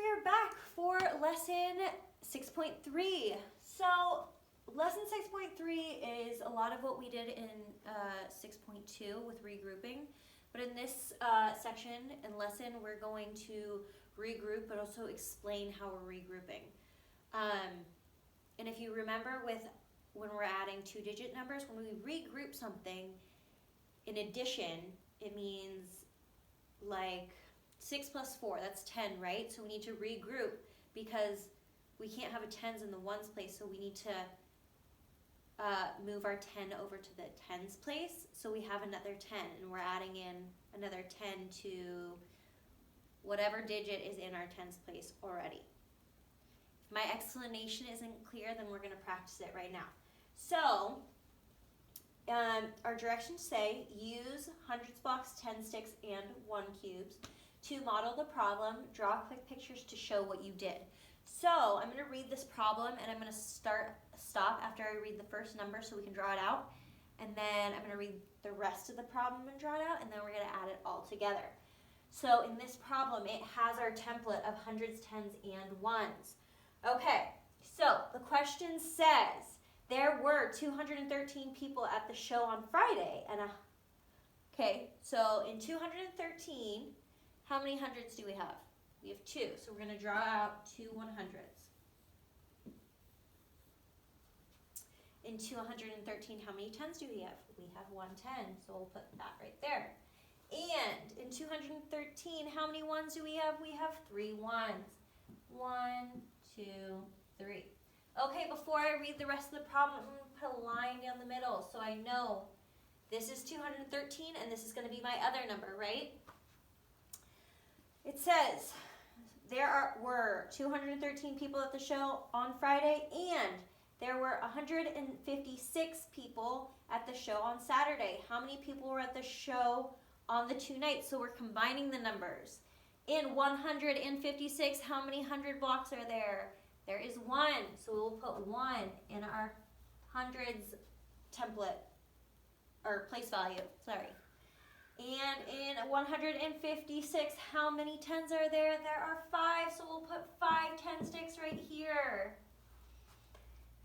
we are back for lesson 6.3. So lesson 6.3 is a lot of what we did in 6.2 with regrouping. But in this section and lesson, we're going to regroup, but also explain how we're regrouping. And if you remember with when we're adding two-digit numbers, when we regroup something, in addition, it means like 6 plus 4, that's 10, right? So we need to regroup because we can't have a tens in the ones place, so we need to move our 10 over to the tens place. So we have another 10, and we're adding in another 10 to whatever digit is in our tens place already. If my explanation isn't clear, then we're going to practice it right now. So our directions say use hundreds blocks, 10 sticks, and 1 cubes. To model the problem, draw quick pictures to show what you did. So I'm going to read this problem, and I'm going to stop after I read the first number so we can draw it out. And then I'm going to read the rest of the problem and draw it out, and then we're going to add it all together. So in this problem, it has our template of hundreds, tens, and ones. Okay, so the question says, there were 213 people at the show on Friday. Okay, so in 213, how many hundreds do we have? We have 2, so we're going to draw out 2 100s. In 213, how many tens do we have? We have 1 10, so we'll put that right there. And in 213, how many ones do we have? We have 3 ones. 1, 2, 3. Okay, before I read the rest of the problem, I'm going to put a line down the middle so I know this is 213 and this is going to be my other number, right? It says there were 213 people at the show on Friday, and there were 156 people at the show on Saturday. How many people were at the show on the 2 nights? So we're combining the numbers. In 156, how many hundred blocks are there? There is 1, so we'll put 1 in our hundreds template, or place value, sorry. And in 156, how many tens are there? There are 5, so we'll put 5 10 sticks right here.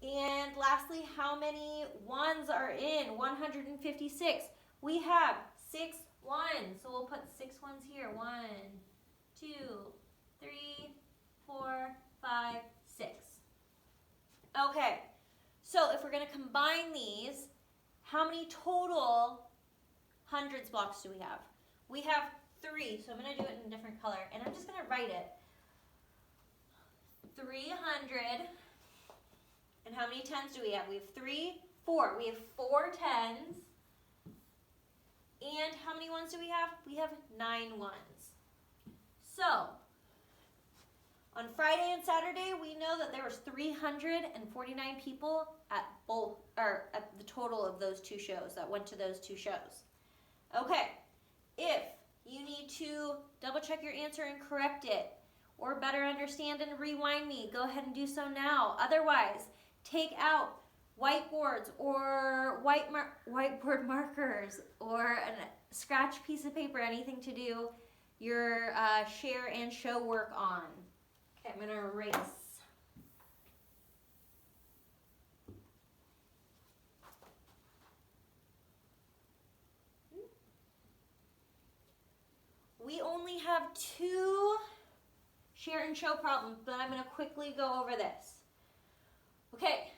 And lastly, how many ones are in 156? We have 6 ones, so we'll put 6 ones here. 1, 2, 3, 4, 5, 6. Okay, so if we're going to combine these, how many total hundreds blocks do we have? We have 3, so I'm going to do it in a different color, and I'm just going to write it. 300, and how many tens do we have? We have 3, 4. We have 4 tens, and how many ones do we have? We have 9 ones. So, on Friday and Saturday, we know that there was 349 people at the total of those 2 shows that went to those 2 shows. Okay, if you need to double check your answer and correct it, or better understand and rewind me, go ahead and do so now. Otherwise, take out whiteboards or whiteboard markers or a scratch piece of paper, anything to do your share and show work on. Okay, I'm going to erase. We only have 2 share and show problems, but I'm going to quickly go over this. Okay,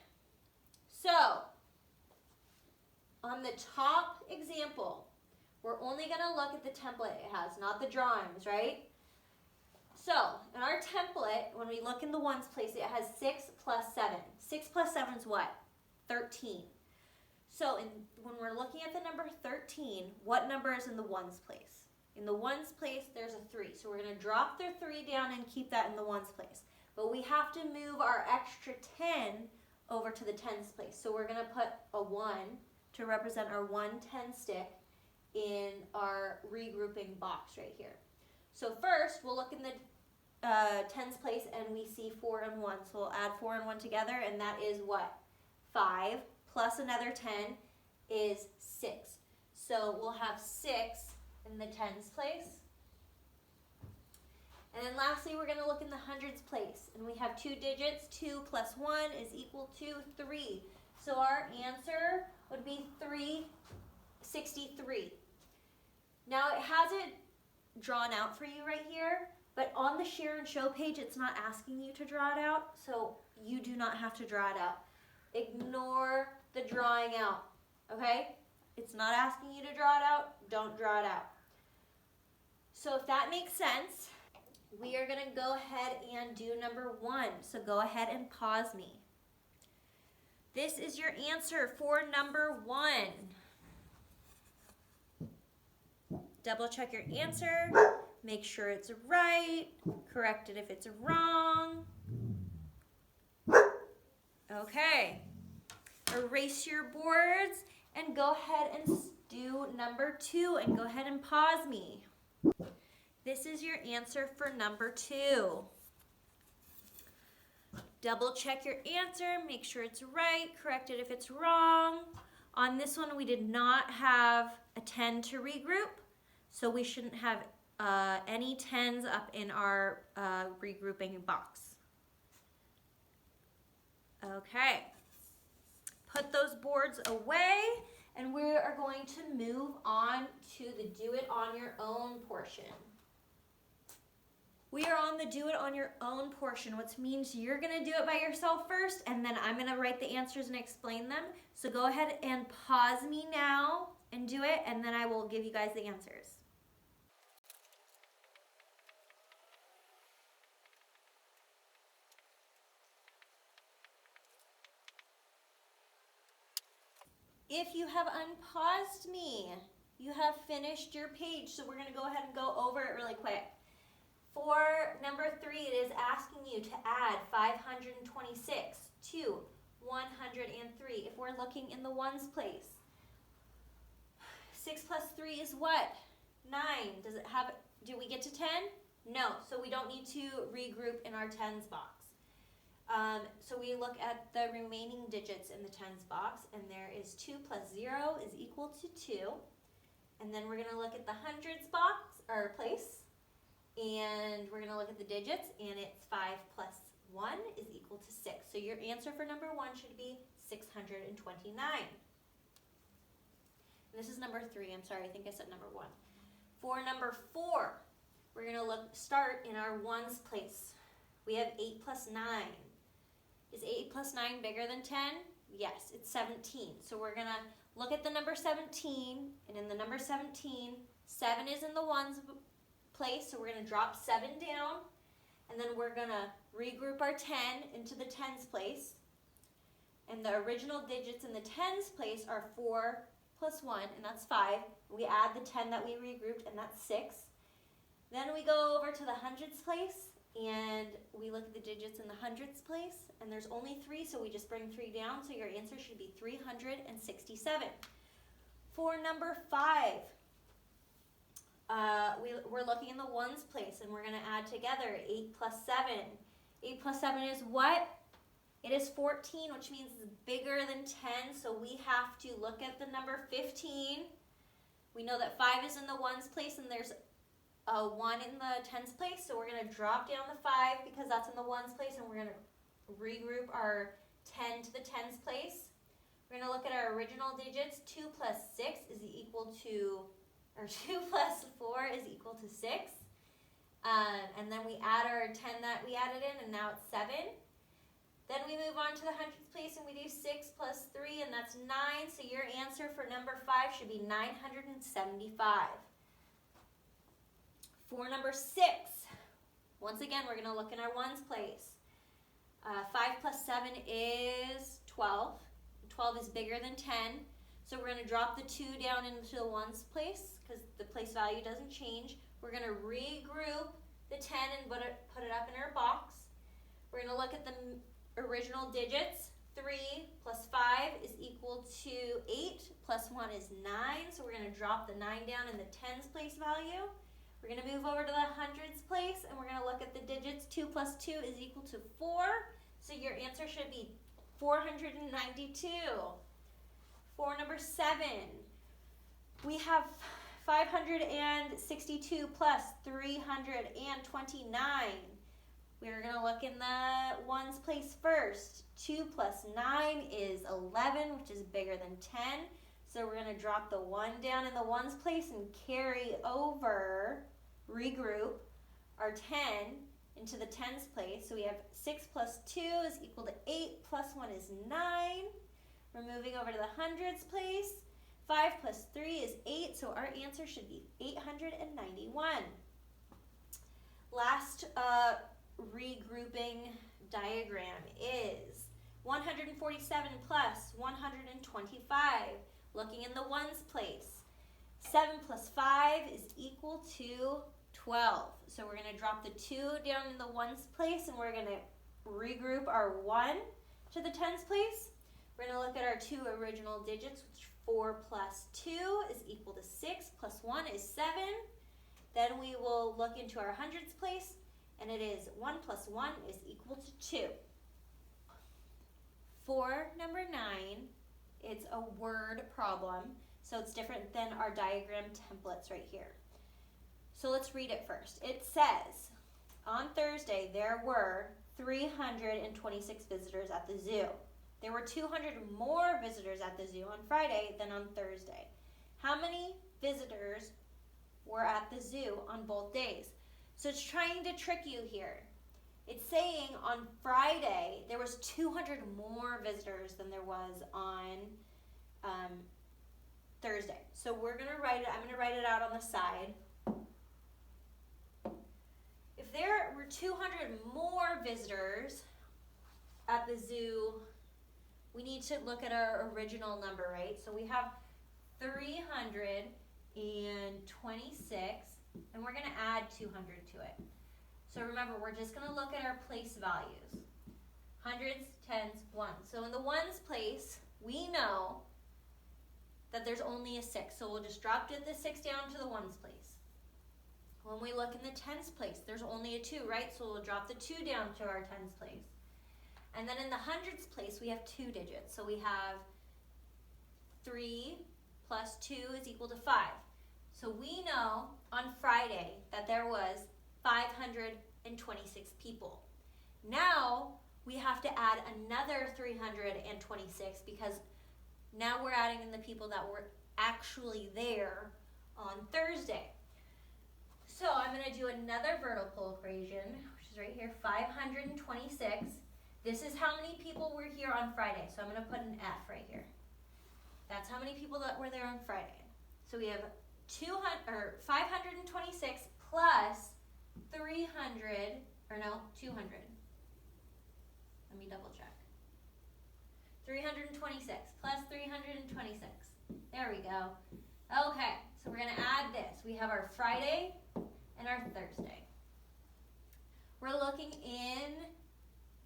so on the top example, we're only going to look at the template it has, not the drawings, right? So in our template, when we look in the ones place, it has 6 plus 7. 6 plus 7 is what? 13. So when we're looking at the number 13, what number is in the ones place? In the ones place, there's a 3. So we're going to drop the 3 down and keep that in the ones place. But we have to move our extra 10 over to the tens place. So we're going to put a 1 to represent our 1 10 stick in our regrouping box right here. So first, we'll look in the tens place and we see 4 and 1. So we'll add 4 and 1 together, and that is what? 5 plus another 10 is 6. So we'll have 6 in the tens place. And then lastly, we're going to look in the hundreds place. And we have two digits. 2 plus 1 is equal to 3. So our answer would be 363. Now it has it drawn out for you right here, but on the share and show page, it's not asking you to draw it out, so you do not have to draw it out. Ignore the drawing out, okay? It's not asking you to draw it out, don't draw it out. So if that makes sense, we are gonna go ahead and do number 1. So go ahead and pause me. This is your answer for number 1. Double check your answer, make sure it's right, correct it if it's wrong. Okay, erase your boards and go ahead and do number 2 and go ahead and pause me. This is your answer for number 2. Double check your answer, make sure it's right, correct it if it's wrong. On this one, we did not have a 10 to regroup, so we shouldn't have any 10s up in our regrouping box. Okay, put those boards away, and we are going to move on to the do it on your own portion. We are on the do it on your own portion, which means you're gonna do it by yourself first, and then I'm gonna write the answers and explain them. So go ahead and pause me now and do it, and then I will give you guys the answers. If you have unpaused me, you have finished your page, so we're gonna go ahead and go over it really quick. For number 3, it is asking you to add 526 to 103. If we're looking in the ones place, 6 plus 3 is what? 9. Does it have? Do we get to 10? No, so we don't need to regroup in our tens box. So we look at the remaining digits in the tens box, and there is 2 plus 0 is equal to 2. And then we're going to look at the hundreds box, or place, and we're going to look at the digits, and it's 5 plus 1 is equal to 6. So your answer for number 1 should be 629. And this is number 3. I'm sorry, I think I said number 1. For number 4, we're going to start in our ones place. We have 8 plus 9. Is 8 plus 9 bigger than 10? Yes, it's 17. So we're going to look at the number 17, and in the number 17, 7 is in the ones place, so we're going to drop 7 down, and then we're going to regroup our 10 into the tens place. And the original digits in the tens place are 4 plus 1, and that's 5. We add the 10 that we regrouped, and that's 6. Then we go over to the hundreds place, and we look at the digits in the hundreds place, and there's only 3, so we just bring 3 down, so your answer should be 367. For number 5, we're looking in the ones place, and we're going to add together 8 plus 7. 8 plus 7 is what? It is 14, which means it's bigger than 10, so we have to look at the number 15. We know that 5 is in the ones place, and there's a 1 in the tens place, so we're going to drop down the 5 because that's in the ones place, and we're going to regroup our 10 to the tens place. We're going to look at our original digits. 2 plus 6 is equal to, or 2 plus 4 is equal to 6. And then we add our 10 that we added in, and now it's 7. Then we move on to the hundreds place, and we do 6 plus 3, and that's 9. So your answer for number 5 should be 975. For number 6, once again, we're going to look in our ones place. 5 plus 7 is 12. 12 is bigger than 10. So we're going to drop the 2 down into the ones place because the place value doesn't change. We're going to regroup the 10 and put it up in our box. We're going to look at the original digits. 3 plus 5 is equal to 8 plus 1 is 9. So we're going to drop the 9 down in the tens place value. We're going to move over to the hundreds place, and we're going to look at the digits. 2 plus 2 is equal to 4. So your answer should be 492. For number 7, we have 562 plus 329. We're going to look in the ones place first. 2 plus 9 is 11, which is bigger than 10. So we're going to drop the 1 down in the ones place and carry over, regroup our 10 into the tens place. So we have 6 plus 2 is equal to 8, plus 1 is 9. We're moving over to the hundreds place. 5 plus 3 is 8, so our answer should be 891. Last regrouping diagram is 147 plus 125. Looking in the ones place. 7 plus 5 is equal to 12. So we're going to drop the 2 down in the ones place, and we're going to regroup our 1 to the tens place. We're going to look at our 2 original digits, which 4 plus 2 is equal to 6, plus 1 is 7. Then we will look into our hundreds place, and it is 1 plus 1 is equal to 2. For number 9, it's a word problem, so it's different than our diagram templates right here. So let's read it first. It says, on Thursday, there were 326 visitors at the zoo. There were 200 more visitors at the zoo on Friday than on Thursday. How many visitors were at the zoo on both days? So it's trying to trick you here. It's saying on Friday there was 200 more visitors than there was on Thursday. So we're going to write it, I'm going to write it out on the side. If there were 200 more visitors at the zoo, we need to look at our original number, right? So we have 326, and we're going to add 200 to it. So remember, we're just going to look at our place values. Hundreds, tens, ones. So in the ones place, we know that there's only a 6. So we'll just drop the 6 down to the ones place. When we look in the tens place, there's only a 2, right? So we'll drop the 2 down to our tens place. And then in the hundreds place, we have 2 digits. So we have 3 plus 2 is equal to 5. So we know on Friday that there was 526 people. Now we have to add another 326 because now we're adding in the people that were actually there on Thursday. So I'm going to do another vertical equation, which is right here, 526. This is how many people were here on Friday. So I'm going to put an F right here. That's how many people that were there on Friday. So we have 526 plus 200. Let me double check. 326 plus 326. There we go. Okay, so we're going to add this. We have our Friday and our Thursday. We're looking in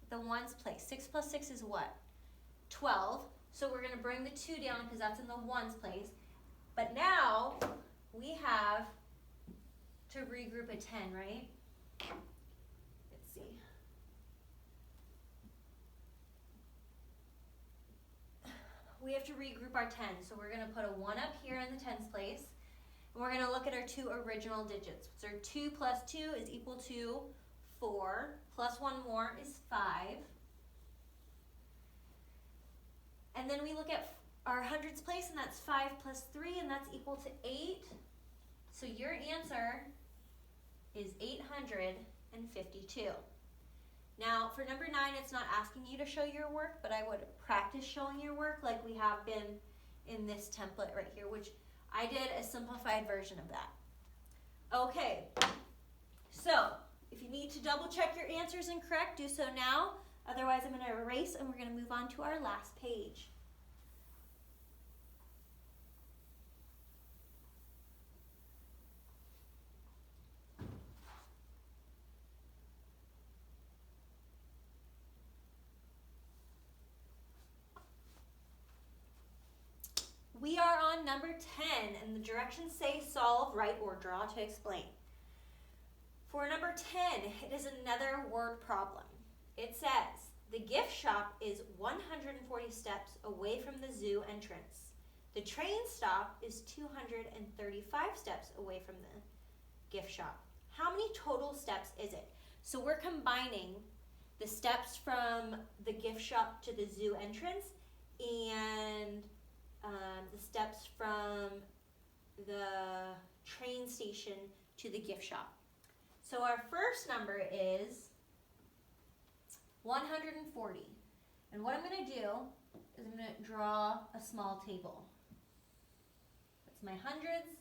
the ones place. 6 plus 6 is what? 12. So we're going to bring the 2 down because that's in the ones place. But now we have to regroup a 10, right? Let's see. We have to regroup our 10. So we're going to put a 1 up here in the tens place. And we're going to look at our 2 original digits. So 2 plus 2 is equal to 4. Plus 1 more is 5. And then we look at our hundreds place, and that's 5 plus 3, and that's equal to 8. So your answer is 852. Now, for number 9, it's not asking you to show your work, but I would practice showing your work like we have been in this template right here, which I did a simplified version of that. Okay, so if you need to double check your answers incorrect, do so now. Otherwise, I'm going to erase, and we're going to move on to our last page. We are on number 10, and the directions say solve, write, or draw to explain. For number 10, it is another word problem. It says, the gift shop is 140 steps away from the zoo entrance. The train stop is 235 steps away from the gift shop. How many total steps is it? So we're combining the steps from the gift shop to the zoo entrance and the steps from the train station to the gift shop. So our first number is 140. And what I'm going to do is I'm going to draw a small table. That's my hundreds,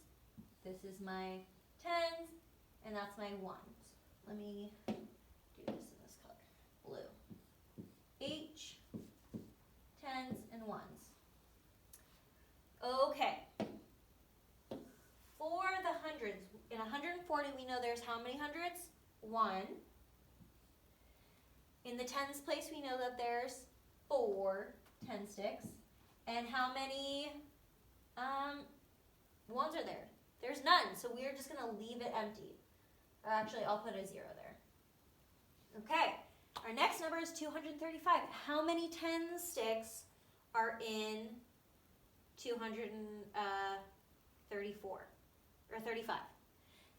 this is my tens, and that's my ones. Let me do this in this color, blue. H, tens, and ones. Okay. For the hundreds, in 140 we know there's how many hundreds? 1. In the tens place we know that there's 4 10 sticks. And how many ones are there? There's none, so we're just going to leave it empty. Or actually, I'll put a 0 there. Okay, our next number is 235. How many 10 sticks are in 234 or 35?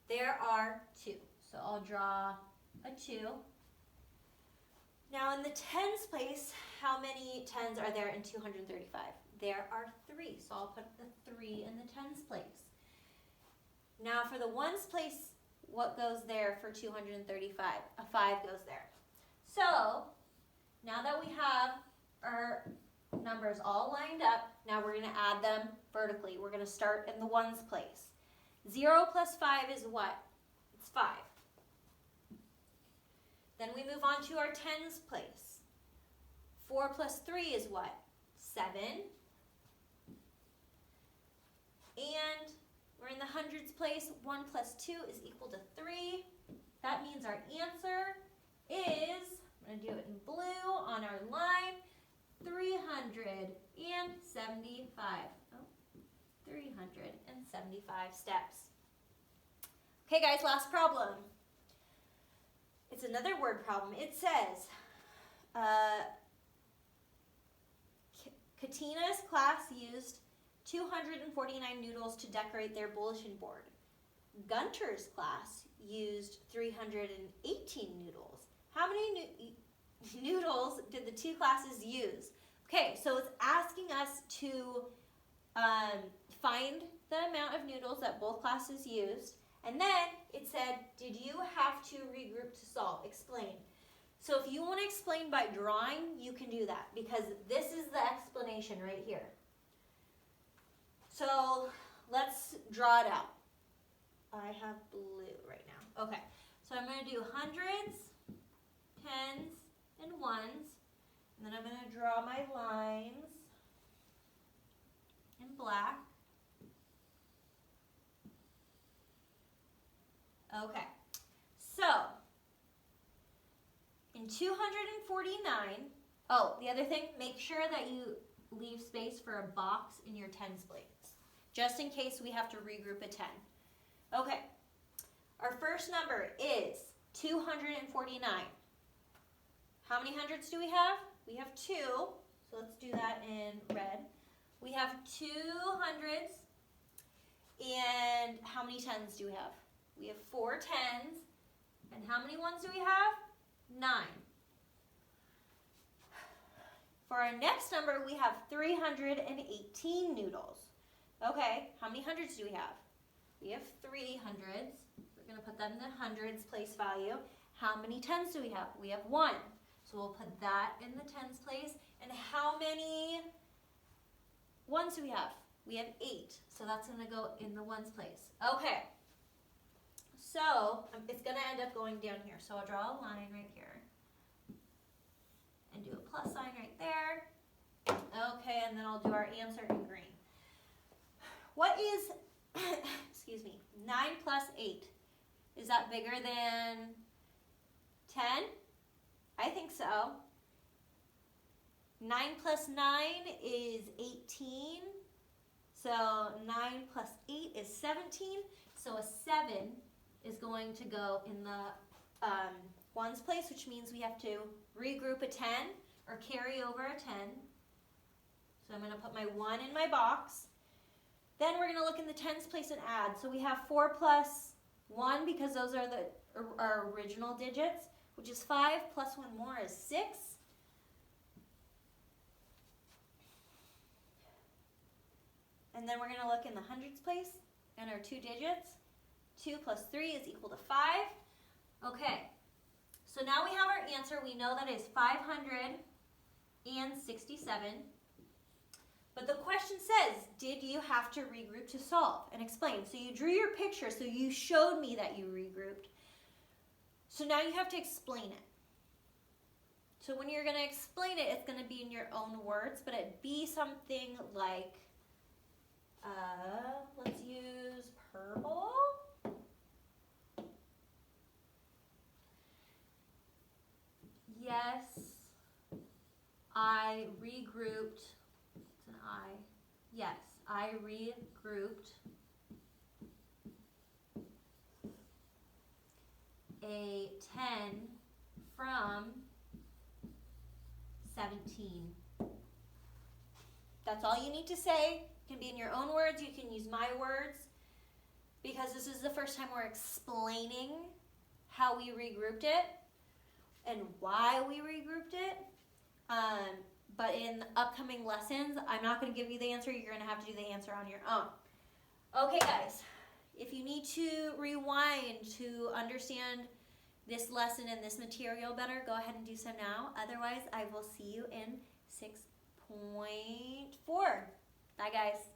There are 2. So I'll draw a 2. Now in the tens place, how many 10s are there in 235? There are 3. So I'll put the 3 in the tens place. Now for the ones place, what goes there for 235? A 5 goes there. So now that we have our numbers all lined up, now we're going to add them vertically. We're going to start in the ones place. 0 plus 5 is what? It's 5. Then we move on to our tens place. 4 plus 3 is what? 7. And we're in the hundreds place. 1 plus 2 is equal to 3. That means our answer is, I'm going to do it in blue on our line, 375. Oh, 375 steps. Okay guys, last problem. It's another word problem. It says, Katina's class used 249 noodles to decorate their bulletin board. Gunter's class used 318 noodles. How many noodles did the two classes use? Okay, so it's asking us to find the amount of noodles that both classes used. And then it said, did you have to regroup to solve? Explain. So if you want to explain by drawing, you can do that because this is the explanation right here. So let's draw it out. I have blue right now. Okay, so I'm going to do hundreds, tens, and ones. And then I'm going to draw my lines in black. Okay, so in 249, oh, the other thing, make sure that you leave space for a box in your tens place, just in case we have to regroup a 10. Okay, our first number is 249. How many hundreds do we have? We have 2, so let's do that in red. We have 2 hundreds, and how many tens do we have? We have 4 tens, and how many ones do we have? 9. For our next number, we have 318 noodles. Okay, how many hundreds do we have? We have 3 hundreds. We're going to put them in the hundreds place value. How many tens do we have? We have 1. So we'll put that in the tens place. And how many ones do we have? We have 8. So that's going to go in the ones place. Okay. So it's going to end up going down here. So I'll draw a line right here. And do a plus sign right there. Okay, and then I'll do our answer in green. What is, excuse me, 9 plus 8? Is that bigger than 10? I think so. 9 plus 9 is 18. So 9 plus 8 is 17. So a 7 is going to go in the ones place, which means we have to regroup a 10 or carry over a 10. So I'm going to put my 1 in my box. Then we're going to look in the tens place and add. So we have 4 plus 1 because those are our original digits, which is 5, plus 1 more is 6. And then we're going to look in the hundreds place and our 2 digits. 2 plus 3 is equal to 5. Okay, so now we have our answer. We know that is 567. But the question says, did you have to regroup to solve? And explain. So you drew your picture, so you showed me that you regrouped. So now you have to explain it. So when you're going to explain it, it's going to be in your own words, but it'd be something like, let's use purple. Yes, I regrouped. It's an I. Yes, I regrouped a 10 from 17. That's all you need to say. It can be in your own words. You can use my words because this is the first time we're explaining how we regrouped it and why we regrouped it. But in upcoming lessons, I'm not going to give you the answer. You're going to have to do the answer on your own. Okay, guys. If you need to rewind to understand this lesson and this material better, go ahead and do so now. Otherwise, I will see you in 6.4. Bye, guys.